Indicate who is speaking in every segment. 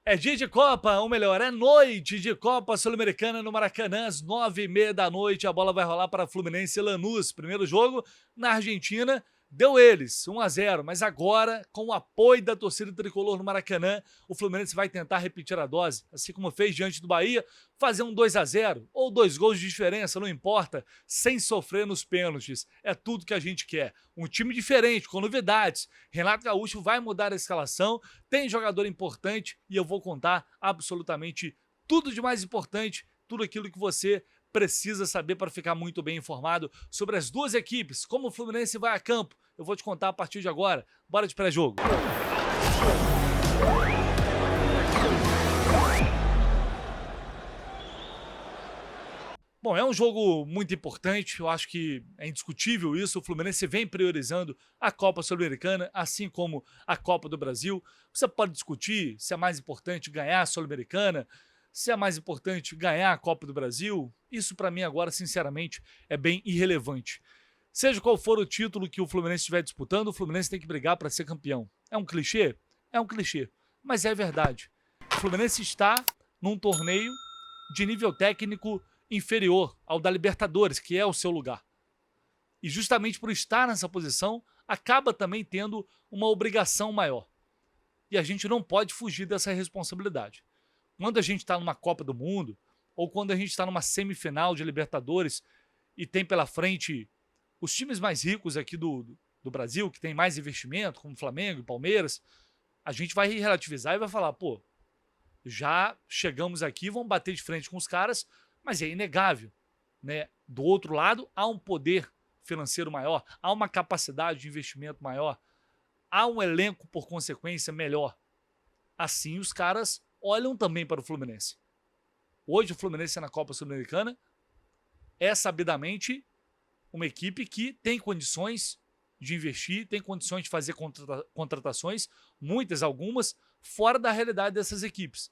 Speaker 1: É dia de Copa, ou melhor, é noite de Copa Sul-Americana no Maracanã, às 9h30 da noite. A bola vai rolar para Fluminense e Lanús. Primeiro jogo na Argentina, deu eles, 1-0. Mas agora, com o apoio da torcida tricolor no Maracanã, o Fluminense vai tentar repetir a dose. Assim como fez diante do Bahia, fazer um 2-0 ou 2 gols de diferença, não importa, sem sofrer nos pênaltis. É tudo que a gente quer. Um time diferente, com novidades. Renato Gaúcho vai mudar a escalação, tem jogador importante e eu vou contar absolutamente tudo de mais importante, tudo aquilo que você precisa saber para ficar muito bem informado sobre as duas equipes, como o Fluminense vai a campo. Eu vou te contar a partir de agora. Bora de pré-jogo. Bom, é um jogo muito importante, eu acho que é indiscutível isso. O Fluminense vem priorizando a Copa Sul-Americana, assim como a Copa do Brasil. Você pode discutir se é mais importante ganhar a Sul-Americana, se é mais importante ganhar a Copa do Brasil. Isso para mim agora, sinceramente, é bem irrelevante. Seja qual for o título que o Fluminense estiver disputando, o Fluminense tem que brigar para ser campeão. É um clichê? É um clichê, mas é verdade. O Fluminense está num torneio de nível técnico inferior ao da Libertadores, que é o seu lugar. E justamente por estar nessa posição, acaba também tendo uma obrigação maior. E a gente não pode fugir dessa responsabilidade. Quando a gente está numa Copa do Mundo, ou quando a gente está numa semifinal de Libertadores e tem pela frente os times mais ricos aqui do Brasil, que tem mais investimento, como Flamengo e Palmeiras, a gente vai relativizar e vai falar, pô, já chegamos aqui, vamos bater de frente com os caras, mas é inegável, né? Do outro lado, há um poder financeiro maior, há uma capacidade de investimento maior, há um elenco, por consequência, melhor. Assim, os caras olham também para o Fluminense. Hoje, o Fluminense na Copa Sul-Americana é sabidamente uma equipe que tem condições de investir, tem condições de fazer contratações, algumas, fora da realidade dessas equipes.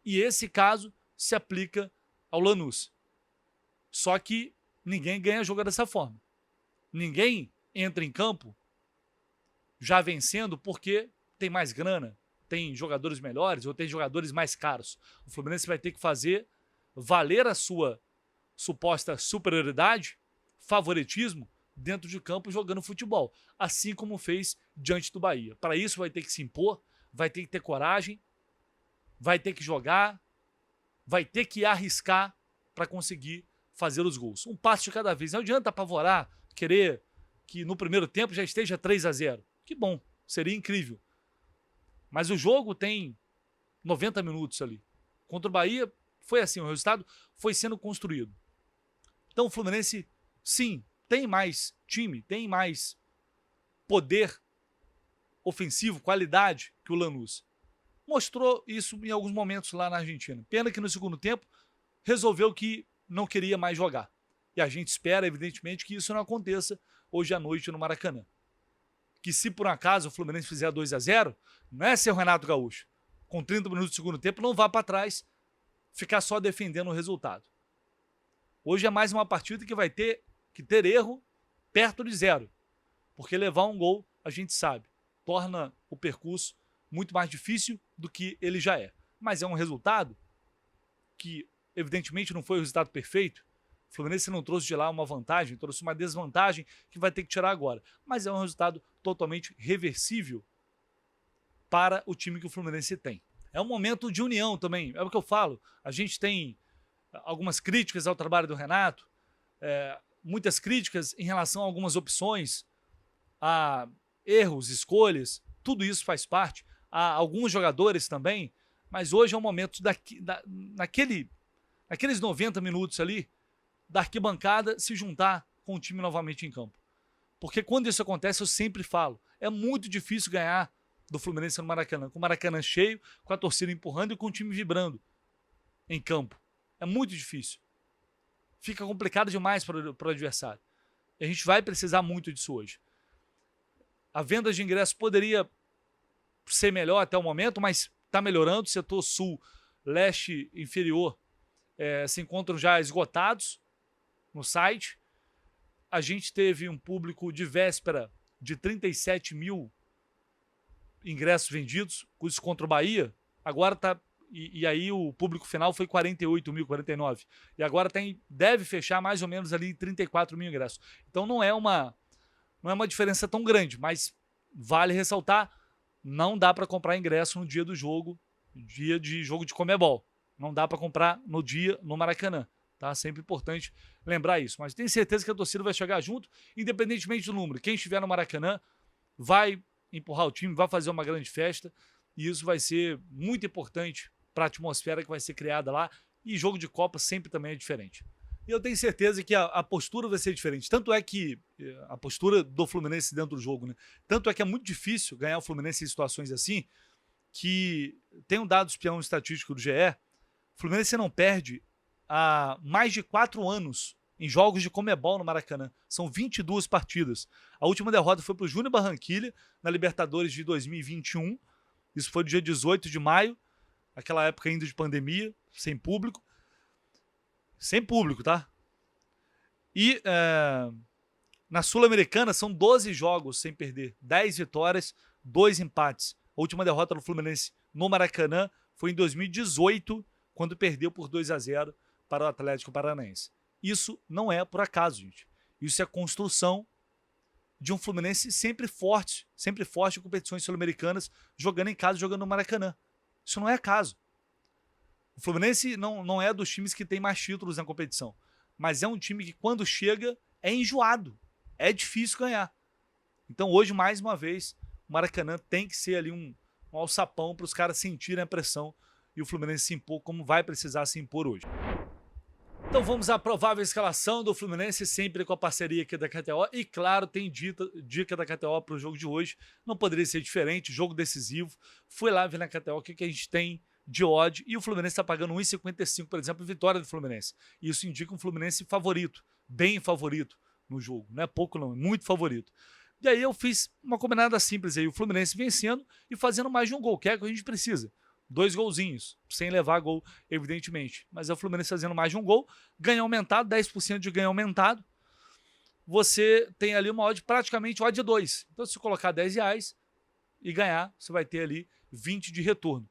Speaker 1: E esse caso se aplica ao Lanús. Só que ninguém ganha jogo dessa forma. Ninguém entra em campo já vencendo porque tem mais grana, tem jogadores melhores ou tem jogadores mais caros. O Fluminense vai ter que fazer valer a sua suposta superioridade, favoritismo, dentro de campo jogando futebol, assim como fez diante do Bahia. Para isso vai ter que se impor, vai ter que ter coragem, vai ter que jogar, vai ter que arriscar para conseguir fazer os gols. Um passo de cada vez. Não adianta apavorar, querer que no primeiro tempo já esteja 3-0. Que bom, seria incrível. Mas o jogo tem 90 minutos ali. Contra o Bahia foi assim, o resultado foi sendo construído. Então o Fluminense, sim, tem mais time, tem mais poder ofensivo, qualidade que o Lanús. Mostrou isso em alguns momentos lá na Argentina. Pena que no segundo tempo resolveu que não queria mais jogar. E a gente espera, evidentemente, que isso não aconteça hoje à noite no Maracanã. Que se por um acaso o Fluminense fizer 2-0, não é ser o Renato Gaúcho. Com 30 minutos do segundo tempo, não vá para trás, ficar só defendendo o resultado. Hoje é mais uma partida que vai ter que ter erro perto de 0. Porque levar um gol, a gente sabe, torna o percurso muito mais difícil do que ele já é. Mas é um resultado que, evidentemente, não foi o resultado perfeito. O Fluminense não trouxe de lá uma vantagem, trouxe uma desvantagem que vai ter que tirar agora. Mas é um resultado totalmente reversível para o time que o Fluminense tem. É um momento de união também, é o que eu falo. A gente tem algumas críticas ao trabalho do Renato, muitas críticas em relação a algumas opções, a erros, escolhas, tudo isso faz parte. Há alguns jogadores também, mas hoje é um momento naqueles 90 minutos ali, da arquibancada se juntar com o time novamente em campo. Porque quando isso acontece, eu sempre falo, é muito difícil ganhar do Fluminense no Maracanã, com o Maracanã cheio, com a torcida empurrando e com o time vibrando em campo. É muito difícil. Fica complicado demais para o adversário. E a gente vai precisar muito disso hoje. A venda de ingressos poderia ser melhor até o momento, mas está melhorando. O setor sul, leste inferior se encontram já esgotados no site. A gente teve um público de véspera de 37 mil ingressos vendidos, isso contra o Bahia, Agora tá. E aí o público final foi 48 mil, 49. E agora deve fechar mais ou menos ali 34 mil ingressos. Então não é uma diferença tão grande, mas vale ressaltar, não dá para comprar ingresso no dia do jogo, dia de jogo de Conmebol. Não dá para comprar no dia no Maracanã. Tá? Sempre importante lembrar isso. Mas tenho certeza que a torcida vai chegar junto, independentemente do número. Quem estiver no Maracanã vai empurrar o time, vai fazer uma grande festa. E isso vai ser muito importante para a atmosfera que vai ser criada lá. E jogo de Copa sempre também é diferente. E eu tenho certeza que a postura vai ser diferente. Tanto é que a postura do Fluminense dentro do jogo, né? Tanto é que é muito difícil ganhar o Fluminense em situações assim, que tem um dado espião estatístico do GE, o Fluminense não perde há mais de 4 anos em jogos de Conmebol no Maracanã. São 22 partidas. A última derrota foi para o Júnior Barranquilla, na Libertadores de 2021. Isso foi no dia 18 de maio, aquela época ainda de pandemia, sem público. Sem público, tá? E na Sul-Americana são 12 jogos sem perder. 10 vitórias, 2 empates. A última derrota do Fluminense no Maracanã foi em 2018, quando perdeu por 2-0 para o Atlético Paranaense. Isso não é por acaso, gente. Isso é construção de um Fluminense sempre forte em competições sul-americanas, jogando em casa, jogando no Maracanã. Isso não é acaso. O Fluminense não é dos times que tem mais títulos na competição, mas é um time que, quando chega, é enjoado. É difícil ganhar. Então, hoje, mais uma vez, o Maracanã tem que ser ali um alçapão para os caras sentirem a pressão e o Fluminense se impor como vai precisar se impor hoje. Então vamos à provável escalação do Fluminense, sempre com a parceria aqui da KTO. E claro, tem dica da KTO para o jogo de hoje. Não poderia ser diferente, jogo decisivo. Fui lá ver na KTO o que a gente tem de odd. E o Fluminense está pagando 1,55, por exemplo, vitória do Fluminense. Isso indica um Fluminense favorito, bem favorito no jogo. Não é pouco não, é muito favorito. E aí eu fiz uma combinada simples aí, o Fluminense vencendo e fazendo mais de um gol, que é o que a gente precisa. 2 golzinhos, sem levar gol, evidentemente. Mas é o Fluminense fazendo mais de um gol, ganho aumentado, 10% de ganho aumentado. Você tem ali uma odd, praticamente odd de 2. Então, se você colocar R$10 e ganhar, você vai ter ali 20 de retorno.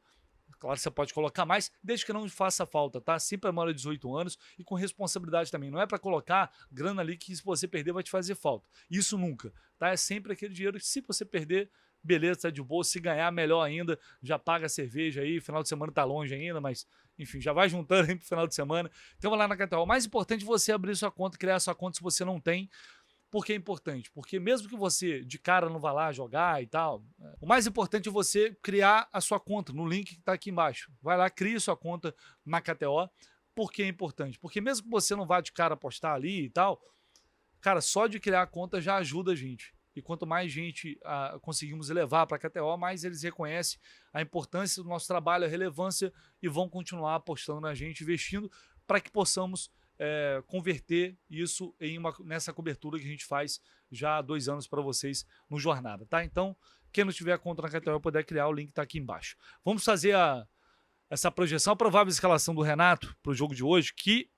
Speaker 1: Claro, você pode colocar mais, desde que não faça falta, tá? Sempre é maior de 18 anos e com responsabilidade também. Não é para colocar grana ali que, se você perder, vai te fazer falta. Isso nunca, tá? É sempre aquele dinheiro que, se você perder, beleza, tá de boa. Se ganhar, melhor ainda, já paga a cerveja aí. Final de semana tá longe ainda, mas enfim, já vai juntando aí pro final de semana. Então vai lá na KTO. O mais importante é você abrir sua conta, criar sua conta se você não tem. Por que é importante? Porque mesmo que você de cara não vá lá jogar e tal, o mais importante é você criar a sua conta no link que está aqui embaixo. Vai lá, crie sua conta na KTO. Por que é importante? Porque mesmo que você não vá de cara apostar ali e tal, cara, só de criar a conta já ajuda a gente. E quanto mais gente conseguimos levar para a KTO, mais eles reconhecem a importância do nosso trabalho, a relevância, e vão continuar apostando na gente, investindo, para que possamos converter isso nessa cobertura que a gente faz já há 2 anos para vocês no Jornada, tá? Então, quem não tiver conta na KTO puder criar, o link está aqui embaixo. Vamos fazer essa projeção, a provável escalação do Renato para o jogo de hoje, que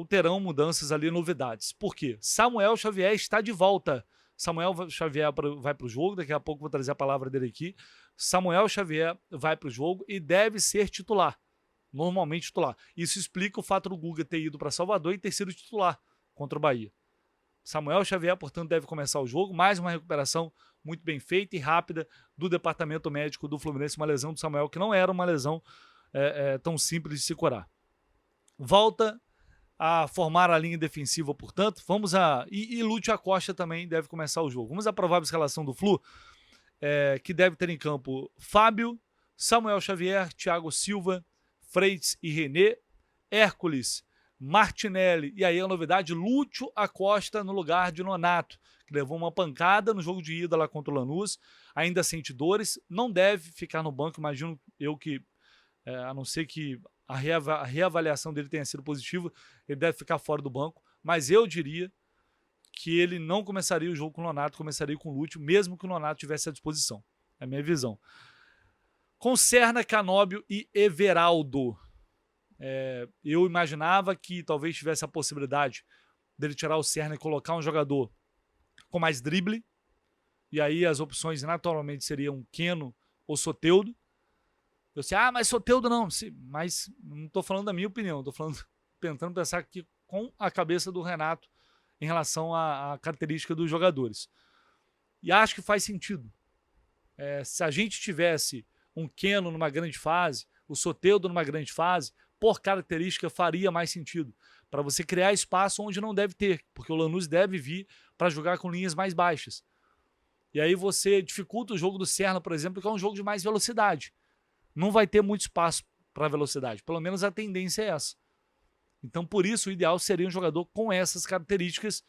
Speaker 1: terão mudanças ali, novidades. Por quê? Samuel Xavier está de volta. Samuel Xavier vai para o jogo, daqui a pouco vou trazer a palavra dele aqui. Samuel Xavier vai para o jogo e deve ser titular. Normalmente titular. Isso explica o fato do Guga ter ido para Salvador e ter sido titular contra o Bahia. Samuel Xavier, portanto, deve começar o jogo. Mais uma recuperação muito bem feita e rápida do departamento médico do Fluminense. Uma lesão do Samuel que não era uma lesão tão simples de se curar. Volta a formar a linha defensiva, portanto. E Lúcio Acosta também deve começar o jogo. Vamos à provável escalação do Flu, que deve ter em campo Fábio, Samuel Xavier, Thiago Silva, Freitas e René, Hércules, Martinelli, e aí a novidade, Lúcio Acosta no lugar de Nonato, que levou uma pancada no jogo de ida lá contra o Lanús, ainda sente dores, não deve ficar no banco, imagino eu que, a não ser que a reavaliação dele tenha sido positiva, ele deve ficar fora do banco, mas eu diria que ele não começaria o jogo com o Nonato, começaria com o Lúcio, mesmo que o Nonato tivesse à disposição, é a minha visão. Com Serna, Canóbio e Everaldo. Eu imaginava que talvez tivesse a possibilidade dele tirar o Serna e colocar um jogador com mais drible. e aí as opções naturalmente seriam Keno ou Soteldo. Eu disse, mas Soteldo não. Mas não estou falando da minha opinião, estou tentando pensar aqui com a cabeça do Renato em relação à característica dos jogadores. E acho que faz sentido. Se a gente tivesse um Keno numa grande fase, o Soteldo numa grande fase, por característica faria mais sentido. Para você criar espaço onde não deve ter, porque o Lanús deve vir para jogar com linhas mais baixas. E aí você dificulta o jogo do Serna, por exemplo, que é um jogo de mais velocidade. Não vai ter muito espaço para velocidade, pelo menos a tendência é essa. Então, por isso, o ideal seria um jogador com essas características,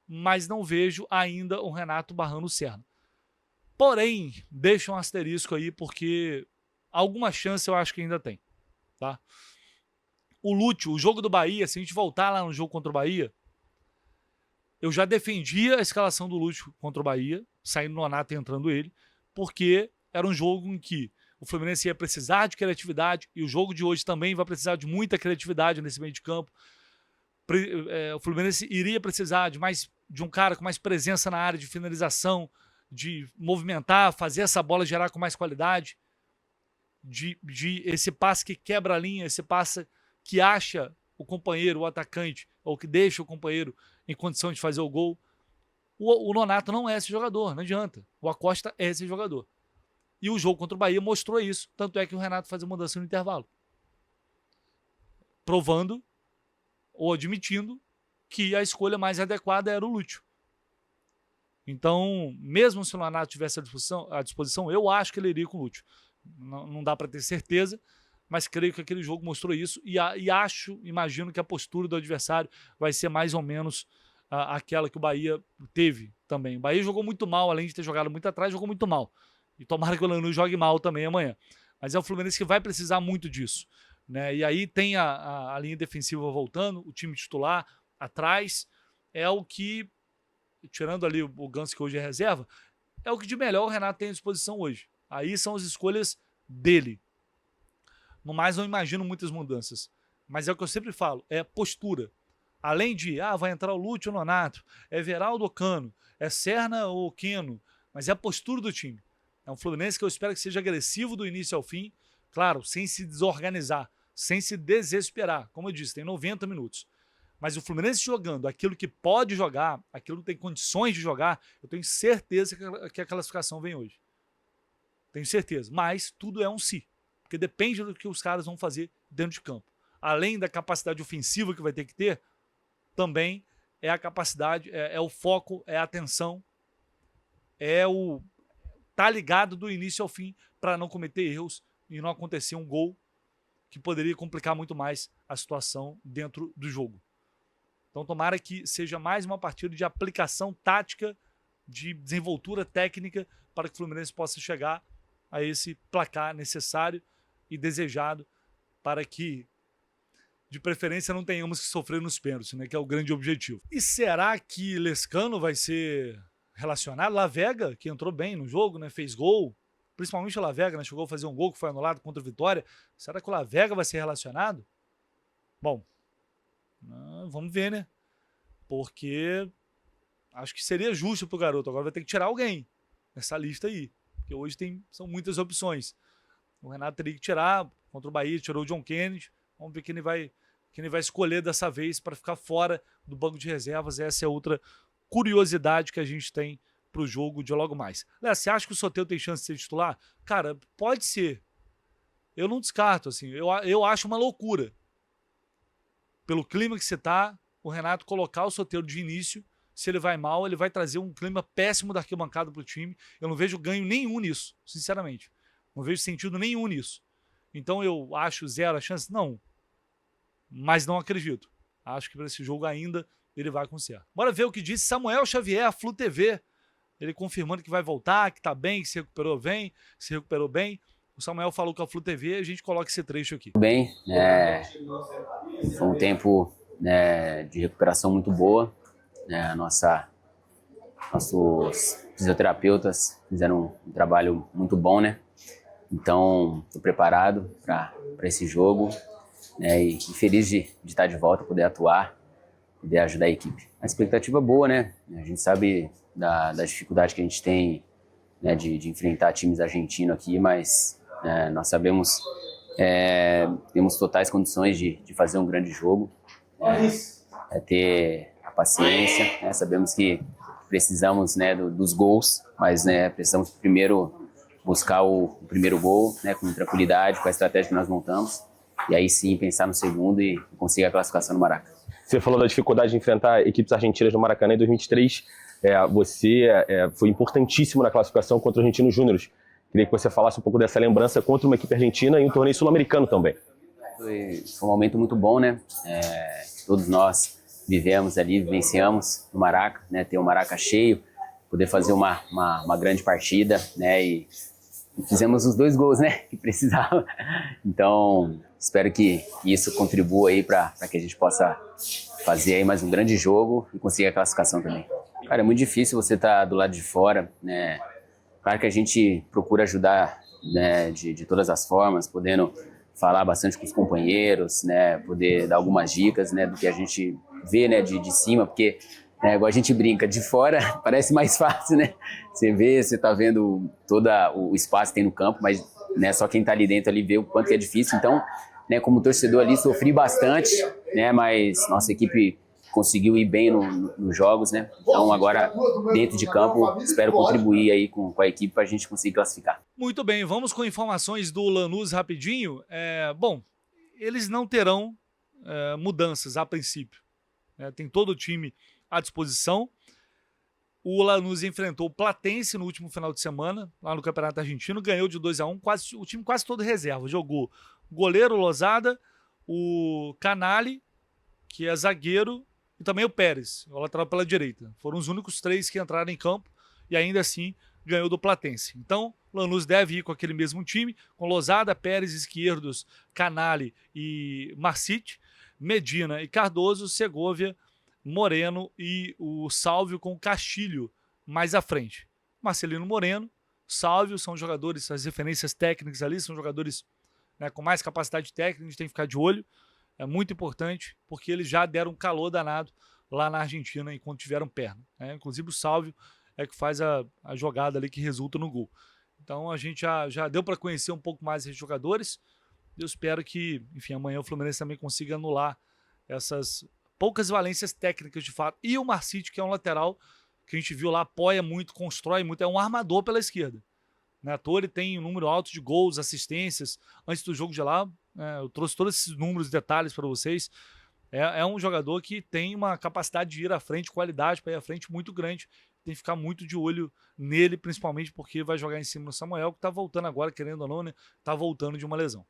Speaker 1: mas não vejo ainda o Renato barrando o Serna. Porém, deixa um asterisco aí, porque alguma chance eu acho que ainda tem. Tá? O Lúcio, o jogo do Bahia, se a gente voltar lá no jogo contra o Bahia, eu já defendia a escalação do Lúcio contra o Bahia, saindo no Nonato e entrando ele, porque era um jogo em que o Fluminense ia precisar de criatividade, e o jogo de hoje também vai precisar de muita criatividade nesse meio de campo. O Fluminense iria precisar de um cara com mais presença na área de finalização, de movimentar, fazer essa bola gerar com mais qualidade, de esse passe que quebra a linha, esse passe que acha o companheiro, o atacante, ou que deixa o companheiro em condição de fazer o gol. O Nonato não é esse jogador, não adianta. O Acosta é esse jogador. E o jogo contra o Bahia mostrou isso. Tanto é que o Renato faz a mudança no intervalo. Provando ou admitindo que a escolha mais adequada era o Lúcio. Então, mesmo se o Nonato tivesse à disposição, eu acho que ele iria com o Lúcio. Não dá para ter certeza, mas creio que aquele jogo mostrou isso e imagino que a postura do adversário vai ser mais ou menos aquela que o Bahia teve também. O Bahia jogou muito mal, além de ter jogado muito atrás, jogou muito mal. E tomara que o Lanús jogue mal também amanhã. Mas é o Fluminense que vai precisar muito disso. Né? E aí tem a linha defensiva voltando, o time titular atrás. É o que, tirando ali o Ganso, que hoje é reserva, é o que de melhor o Renato tem à disposição hoje. Aí são as escolhas dele. No mais, não imagino muitas mudanças. Mas é o que eu sempre falo, é postura. Além de, vai entrar o Lúcio ou o Nonato, é Veraldo ou Cano, é Serna ou Keno, mas é a postura do time. É um Fluminense que eu espero que seja agressivo do início ao fim, claro, sem se desorganizar, sem se desesperar. Como eu disse, tem 90 minutos. Mas o Fluminense jogando aquilo que pode jogar, aquilo que tem condições de jogar, eu tenho certeza que a classificação vem hoje. Tenho certeza. Mas tudo é um si. Porque depende do que os caras vão fazer dentro de campo. Além da capacidade ofensiva que vai ter que ter, também é a capacidade, é o foco, é a atenção, tá ligado do início ao fim para não cometer erros e não acontecer um gol que poderia complicar muito mais a situação dentro do jogo. Então tomara que seja mais uma partida de aplicação tática, de desenvoltura técnica para que o Fluminense possa chegar a esse placar necessário e desejado para que, de preferência, não tenhamos que sofrer nos pênaltis, né, que é o grande objetivo. E será que Lescano vai ser relacionado? Lavega, que entrou bem no jogo, né, fez gol, principalmente o Lavega, né, chegou a fazer um gol que foi anulado contra o Vitória. Será que o Lavega vai ser relacionado? Bom, vamos ver, né? Porque acho que seria justo pro garoto. Agora vai ter que tirar alguém nessa lista aí, porque hoje são muitas opções. O Renato teria que tirar, contra o Bahia, tirou o John Kennedy. Vamos ver quem ele vai escolher dessa vez para ficar fora do banco de reservas. Essa é outra curiosidade que a gente tem para o jogo de logo mais. Léo, você acha que o Soteldo tem chance de ser titular? Cara, pode ser. Eu não descarto, assim. Eu acho uma loucura. Pelo clima que você tá, o Renato colocar o Soteldo de início, se ele vai mal, ele vai trazer um clima péssimo da arquibancada pro time. Eu não vejo ganho nenhum nisso, sinceramente. Não vejo sentido nenhum nisso. Então eu acho zero a chance? Não. Mas não acredito. Acho que para esse jogo ainda ele vai com certo. Bora ver o que disse Samuel Xavier, a Flu TV. Ele confirmando que vai voltar, que tá bem, que se recuperou bem. O Samuel falou com a Flu TV, a gente coloca esse trecho aqui.
Speaker 2: Bem, foi um tempo, né, de recuperação muito boa. Né, nossos fisioterapeutas fizeram um trabalho muito bom, né? Então, estou preparado para esse jogo, né, e feliz de estar de volta, poder atuar, poder ajudar a equipe. A expectativa é boa, né? A gente sabe da dificuldade que a gente tem né, de enfrentar times argentinos aqui, mas nós sabemos, temos totais condições de fazer um grande jogo, ter a paciência, né, sabemos que precisamos, né, dos gols, mas, né, precisamos primeiro buscar o primeiro gol, né, com tranquilidade, com a estratégia que nós montamos, e aí sim pensar no segundo e conseguir a classificação no Maracanã.
Speaker 3: Você falou da dificuldade de enfrentar equipes argentinas no Maracanã em 2023. Você foi importantíssimo na classificação contra o Argentinos Júniors. Queria que você falasse um pouco dessa lembrança contra uma equipe argentina e um torneio sul-americano também.
Speaker 2: Foi um momento muito bom, né? Todos nós vivemos ali, vivenciamos no Maraca, né? Ter o Maraca cheio, poder fazer uma grande partida, né? E fizemos os 2 gols, né? Que precisava. Então, espero que isso contribua aí para que a gente possa fazer aí mais um grande jogo e conseguir a classificação também. Cara, é muito difícil você estar do lado de fora, né? Claro que a gente procura ajudar, né, de todas as formas, podendo falar bastante com os companheiros, né? Poder dar algumas dicas, né? Do que a gente vê, né? De cima, porque igual a gente brinca, de fora parece mais fácil, né? Você vê, você tá vendo todo o espaço que tem no campo, mas, né, só quem tá ali dentro ali vê o quanto que é difícil. Então, né, como torcedor ali, sofri bastante, né? Mas nossa equipe conseguiu ir bem nos jogos, né? Então agora, dentro de campo, espero contribuir aí com a equipe para a gente conseguir classificar.
Speaker 1: Muito bem, vamos com informações do Lanús rapidinho. Bom, eles não terão mudanças a princípio. Tem todo o time à disposição. O Lanús enfrentou o Platense no último final de semana, lá no Campeonato Argentino, ganhou de 2-1, o time quase todo reserva. Jogou o goleiro Losada, o Canali, que é zagueiro, e também o Pérez, o lateral pela direita. Foram os únicos 3 que entraram em campo e ainda assim ganhou do Platense. Então, o Lanús deve ir com aquele mesmo time, com Losada, Pérez, esquerdos, Canali e Marcite, Medina e Cardoso, Segovia, Moreno e o Sálvio com o Castilho mais à frente. Marcelino Moreno, Sálvio são jogadores, as referências técnicas ali, são jogadores, né, com mais capacidade técnica, a gente tem que ficar de olho. É muito importante, porque eles já deram um calor danado lá na Argentina enquanto tiveram perna, né? Inclusive o Sálvio é que faz a jogada ali que resulta no gol. Então a gente já deu para conhecer um pouco mais esses jogadores. Eu espero que, enfim, amanhã o Fluminense também consiga anular essas poucas valências técnicas de fato. E o Marcite, que é um lateral que a gente viu lá, apoia muito, constrói muito, é um armador pela esquerda. Né? À toa ele tem um número alto de gols, assistências. Antes do jogo de lá, eu trouxe todos esses números e detalhes para vocês. É um jogador que tem uma capacidade de ir à frente, qualidade para ir à frente muito grande. Tem que ficar muito de olho nele, principalmente porque vai jogar em cima do Samuel, que está voltando agora, querendo ou não, né? Está voltando de uma lesão.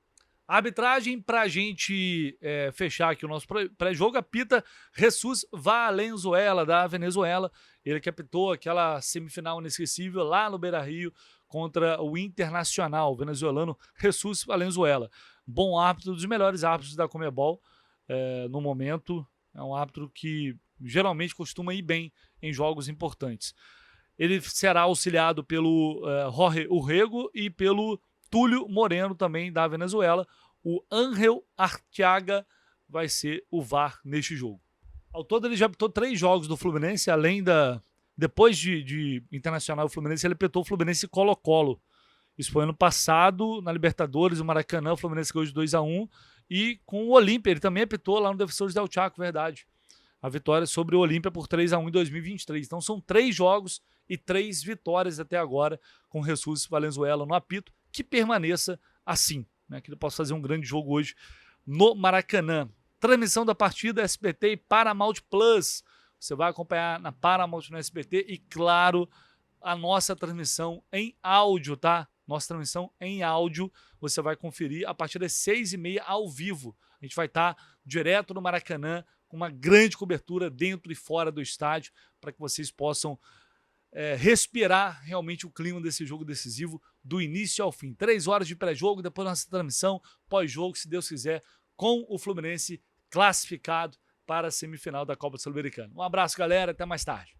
Speaker 1: A arbitragem, para a gente fechar aqui o nosso pré-jogo, apita Jesus Valenzuela, da Venezuela. Ele que apitou aquela semifinal inesquecível lá no Beira-Rio contra o Internacional venezuelano Jesus Valenzuela. Bom árbitro, dos melhores árbitros da Conmebol no momento. É um árbitro que geralmente costuma ir bem em jogos importantes. Ele será auxiliado pelo Jorge Urrego e pelo Túlio Moreno, também da Venezuela. O Ángel Arteaga vai ser o VAR neste jogo. Ao todo, ele já apitou 3 jogos do Fluminense, além da... Depois de Internacional e Fluminense, ele apitou o Fluminense e Colo-Colo. Isso foi ano passado, na Libertadores, o Maracanã, o Fluminense ganhou de 2-1. E com o Olímpia, ele também apitou lá no Defensores del Chaco, verdade. A vitória sobre o Olímpia por 3-1 em 2023. Então são 3 jogos e 3 vitórias até agora com Jesus Valenzuela no apito. Que permaneça assim, né? Que ele possa fazer um grande jogo hoje no Maracanã. Transmissão da partida SBT e Paramount Plus. Você vai acompanhar na Paramount no SBT e, claro, a nossa transmissão em áudio, tá? Nossa transmissão em áudio, você vai conferir a partir das 6h30 ao vivo. A gente vai estar direto no Maracanã com uma grande cobertura dentro e fora do estádio para que vocês possam respirar realmente o clima desse jogo decisivo do início ao fim. 3 horas de pré-jogo, depois nossa transmissão, pós-jogo, se Deus quiser, com o Fluminense classificado para a semifinal da Copa Sul-Americana. Um abraço, galera, até mais tarde.